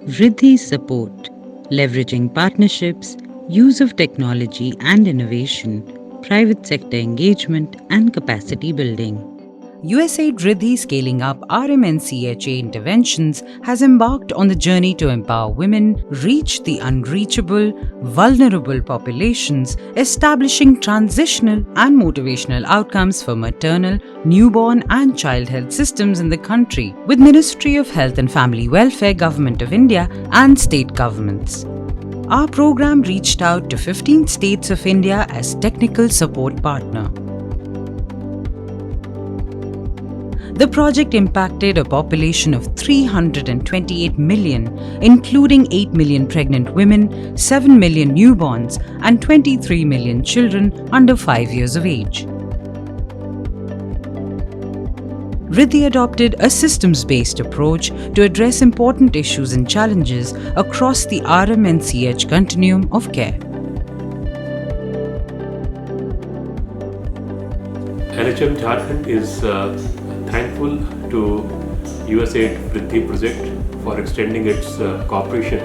Riddhi support, leveraging partnerships, use of technology and innovation, private sector engagement, and capacity building. USAID Riddhi Scaling Up RMNCHA Interventions has embarked on the journey to empower women, reach the unreachable, vulnerable populations, establishing transitional and motivational outcomes for maternal, newborn and child health systems in the country, with Ministry of Health and Family Welfare, Government of India and state governments. Our program reached out to 15 states of India as technical support partner. The project impacted a population of 328 million, including 8 million pregnant women, 7 million newborns, and 23 million children under 5 years of age. Riddhi adopted a systems-based approach to address important issues and challenges across the RMNCH continuum of care. NHM Jharkhand is thankful to USAID Riddhi project for extending its cooperation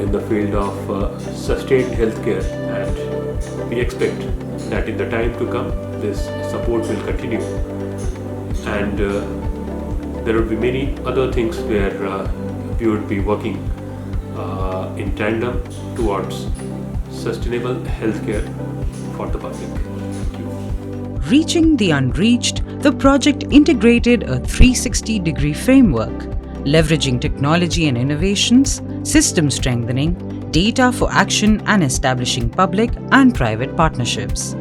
in the field of sustained healthcare, and we expect that in the time to come this support will continue, and there will be many other things where we would be working in tandem towards sustainable healthcare for the public. Reaching the unreached, the project integrated a 360-degree framework, leveraging technology and innovations, system strengthening, data for action, and establishing public and private partnerships.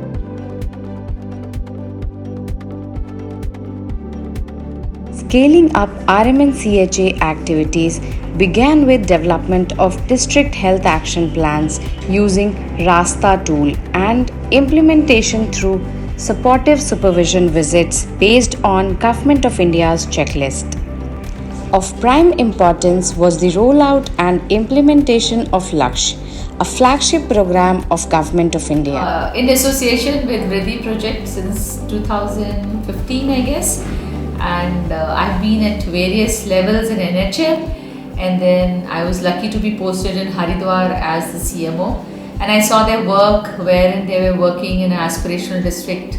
Scaling up RMNCHA activities began with development of district health action plans using Rasta tool and implementation through supportive supervision visits based on Government of India's checklist. Of prime importance was the rollout and implementation of Laksh, a flagship program of Government of India. In association with Riddhi project since 2015, I guess, and I've been at various levels in NHM, and then I was lucky to be posted in Haridwar as the CMO. And I saw their work wherein they were working in an aspirational district,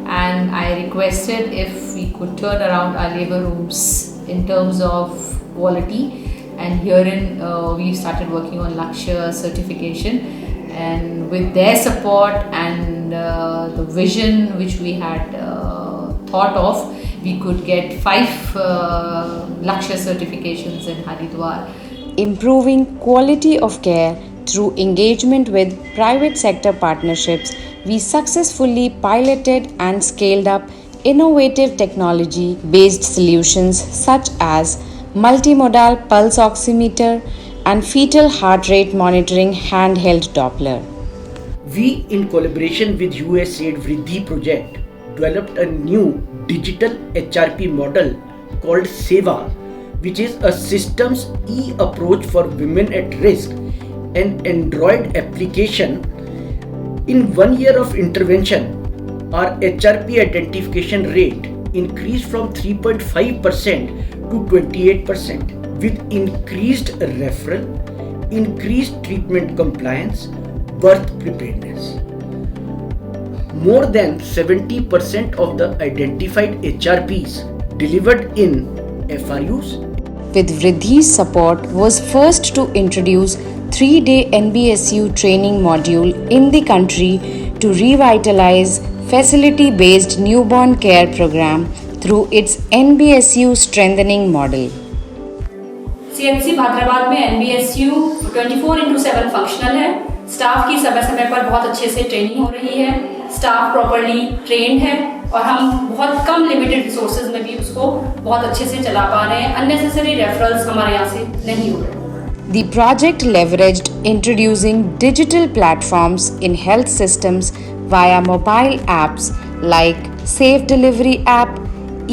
and I requested if we could turn around our labor rooms in terms of quality, and herein we started working on Lakshya certification, and with their support and the vision which we had thought of, we could get 5 Lakshya certifications in Haridwar. Improving quality of care through engagement with private sector partnerships, we successfully piloted and scaled up innovative technology-based solutions such as multimodal pulse oximeter and fetal heart rate monitoring handheld Doppler. We, in collaboration with USAID Riddhi project, developed a new digital HRP model called SEVA, which is a systems approach for women at risk, an Android application. In 1 year of intervention, our HRP identification rate increased from 3.5% to 28%, with increased referral, increased treatment compliance, birth preparedness. More than 70% of the identified HRPs delivered in FRUs. With Riddhi's support, was first to introduce 3-day NBSU training module in the country to revitalize facility-based newborn care program through its NBSU strengthening model. CNC Bhadrabad में NBSU 24/7 functional है। Staff की समय समय पर बहुत अच्छे से training हो रही है, स्टाफ प्रॉपर्ली ट्रेंड है, और हम बहुत कम लिमिटेड रिसोर्सेज में भी उसको बहुत अच्छे से चला पा रहे हैं। अननेसेसरी रेफरल्स हमारे यहाँ से नहीं हो रहे। The project leveraged introducing digital platforms in health systems via mobile apps like Safe Delivery app,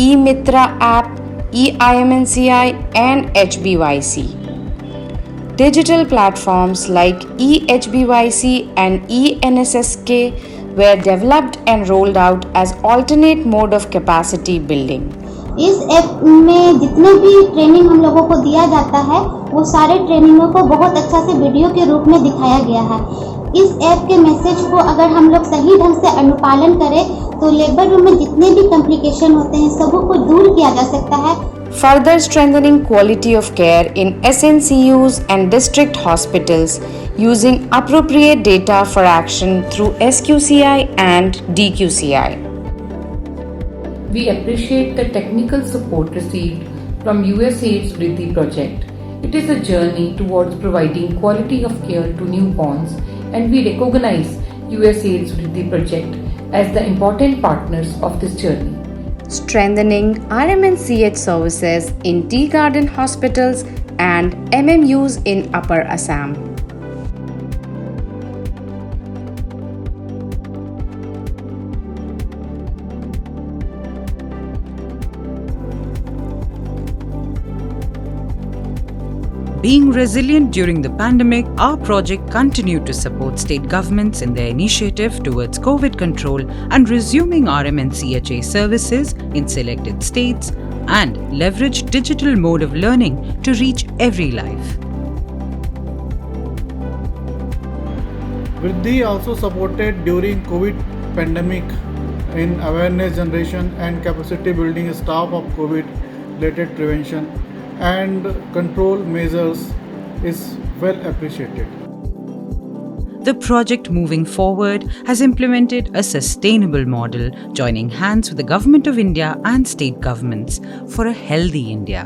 eMitra app, eIMNCI and HBYC. Digital platforms like eHBYC and eNSSK were developed and rolled out as alternate mode of capacity building. इस app में जितने भी training हम लोगों को दिया जाता है वो सारे ट्रेनिंगों को बहुत अच्छा से वीडियो के रूप में दिखाया गया है। इस ऐप के मैसेज को अगर हम लोग सही ढंग से अनुपालन करें तो लेबर रूम में जितने भी कॉम्प्लिकेशन होते हैं सबों को दूर किया जा सकता है। Further strengthening quality of care in SNCUs and district hospitals using appropriate data for action through SQCI and DQCI. We appreciate the technical support received from USAID's Vriddhi project. It is a journey towards providing quality of care to newborns, and we recognize USAID's Vriddhi project as the important partners of this journey. Strengthening RMNCH services in Tea Garden hospitals and MMUs in Upper Assam. Being resilient during the pandemic, our project continued to support state governments in their initiative towards COVID control and resuming RMNCHA services in selected states and leverage digital mode of learning to reach every life. Vriddhi also supported during COVID pandemic in awareness generation and capacity building staff of COVID related prevention and control measures is well appreciated. The project moving forward has implemented a sustainable model, joining hands with the Government of India and state governments for a healthy India.